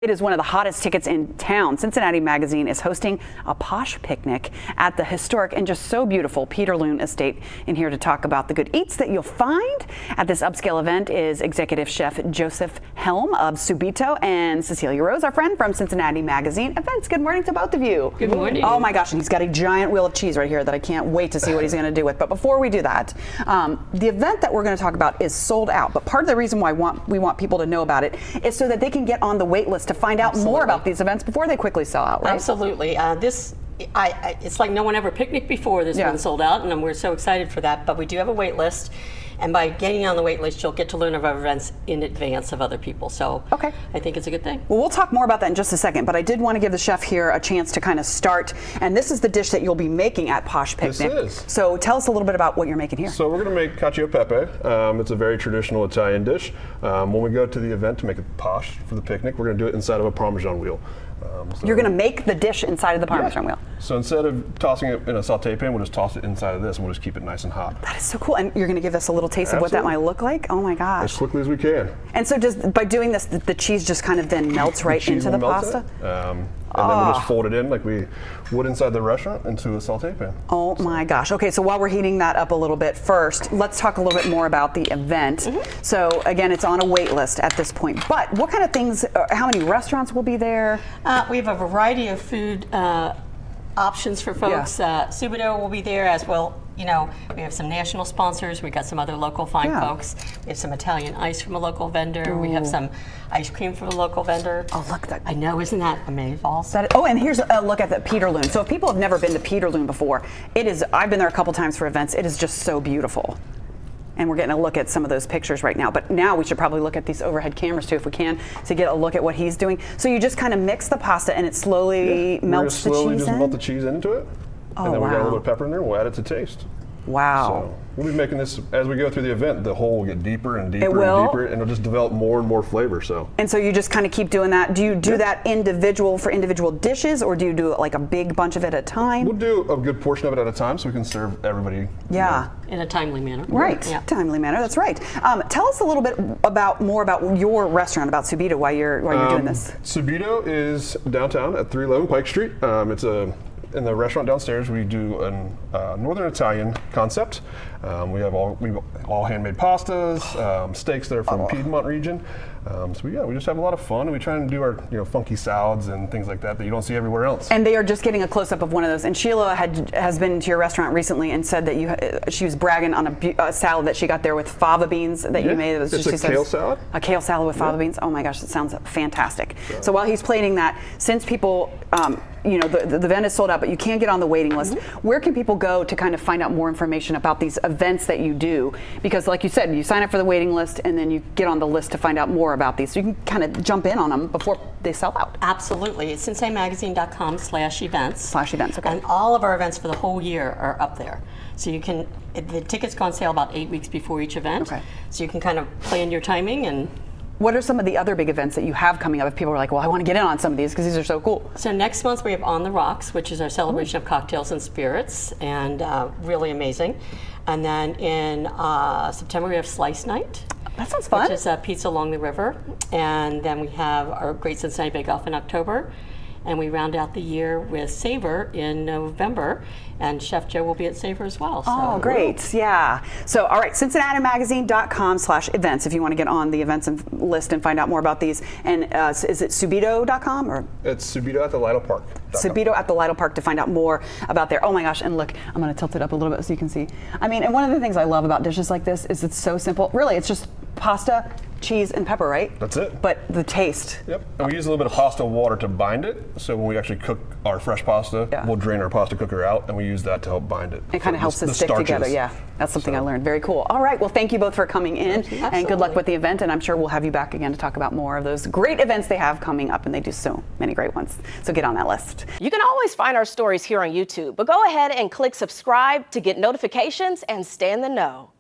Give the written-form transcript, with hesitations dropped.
It is one of the hottest tickets in town. Cincinnati Magazine is hosting a Posh Picnic at the historic and just so beautiful Peterloon Estate. And here to talk about the good eats that you'll find at this upscale event is executive chef Joseph Helm of Subito and Cecilia Rose, our friend from Cincinnati Magazine Events. Good morning to both of you. Good morning. Oh my gosh, and he's got a giant wheel of cheese right here that I can't wait to see what he's going to do with. But before we do that, the event that we're going to talk about is sold out. But part of the reason why we want people to know about it is so that they can get on the wait list to find out more about these events before they quickly sell out, right? Absolutely. It's like no one ever picnicked before this one sold out, and we're so excited for that. But we do have a wait list, and by getting on the wait list, you'll get to learn of our events in advance of other people. So I think it's a good thing. Well, we'll talk more about that in just a second, but I did want to give the chef here a chance to kind of start. And this is the dish that you'll be making at Posh Picnic. This is. So tell us a little bit about what you're making here. So we're going to make cacio e pepe. It's a very traditional Italian dish. When we go to the event to make it posh for the picnic, we're going to do it inside of a Parmesan wheel. You're going to make the dish inside of the Parmesan wheel. So instead of tossing it in a saute pan, we'll just toss it inside of this and we'll just keep it nice and hot. That is so cool. And you're going to give us a little taste of what that might look like? Oh my gosh. As quickly as we can. And so just by doing this, the cheese just kind of then melts right into the pasta? And then we'll just fold it in like we would inside the restaurant into a saute pan. Oh my gosh. Okay, so while we're heating that up a little bit first, let's talk a little bit more about the event. So again, it's on a wait list at this point. But what kind of things, how many restaurants will be there? We have a variety of food options for folks. Subito will be there as well. You know, we have some national sponsors. We got some other local fine folks. We have some Italian ice from a local vendor. We have some ice cream from a local vendor. Oh, look at that. I know, isn't that amazing? And here's a look at the Peterloon. So if people have never been to Peterloon before, I've been there a couple times for events. It is just so beautiful. And we're getting a look at some of those pictures right now. But now we should probably look at these overhead cameras too, if we can, to get a look at what he's doing. So you just kind of mix the pasta and it slowly melts the cheese in? Slowly just melt the cheese into it. And then we got a little bit of pepper in there. We'll add it to taste. Wow. So we'll be making this as we go through the event. The hole will get deeper and deeper and deeper, and it'll just develop more and more flavor. And so you just kind of keep doing that. Do you do that for individual dishes, or do you do like a big bunch of it at a time? We'll do a good portion of it at a time, so we can serve everybody. In a timely manner. Right. Timely manner. That's right. Tell us a little bit more about your restaurant, about Subito, while you're doing this. Subito is downtown at 311 Pike Street. In the restaurant downstairs, we do a Northern Italian concept. We have all handmade pastas, steaks that are from the Piedmont region. So we just have a lot of fun, and we try and do our funky salads and things like that you don't see everywhere else. And they are just getting a close up of one of those. And Sheila has been to your restaurant recently and said that she was bragging on a salad that she got there with fava beans that you made. It's a kale salad. A kale salad with fava beans. Oh my gosh, it sounds fantastic. So while he's plating that, since people, the event is sold out, but you can get on the waiting list. Where can people go to kind of find out more information about these events that you do? Because like you said, you sign up for the waiting list and then you get on the list to find out more about these. So you can kind of jump in on them before they sell out. Absolutely. It's CincinnatiMagazine.com/events. /events, okay. And all of our events for the whole year are up there. So the tickets go on sale about 8 weeks before each event. Okay. So you can kind of plan your timing. And what are some of the other big events that you have coming up if people are like, well, I want to get in on some of these because these are so cool? So next month we have On the Rocks, which is our celebration of cocktails and spirits, and really amazing. And then in September we have Slice Night. That sounds fun. Which is pizza along the river. And then we have our Great Cincinnati Bake Off in October. And we round out the year with Savor in November, and Chef Joe will be at Savor as well. Oh, great, yeah. So, all right, CincinnatiMagazine.com/events if you want to get on the events list and find out more about these. And is it Subito.com or? It's Subito at the Lytle Park. Subito at the Lytle Park to find out more about there. Oh my gosh, and look, I'm going to tilt it up a little bit so you can see. I mean, and one of the things I love about dishes like this is it's so simple. Really, it's just pasta, cheese, and pepper, right? That's it. But the taste. Yep. And we use a little bit of pasta water to bind it. So when we actually cook our fresh pasta, we'll drain our pasta cooker out, and we use that to help bind it. It kind of helps it stick together. Yeah, that's something I learned. Very cool. All right. Well, thank you both for coming in, and good luck with the event. And I'm sure we'll have you back again to talk about more of those great events they have coming up, and they do so many great ones. So get on that list. You can always find our stories here on YouTube, but go ahead and click subscribe to get notifications and stay in the know.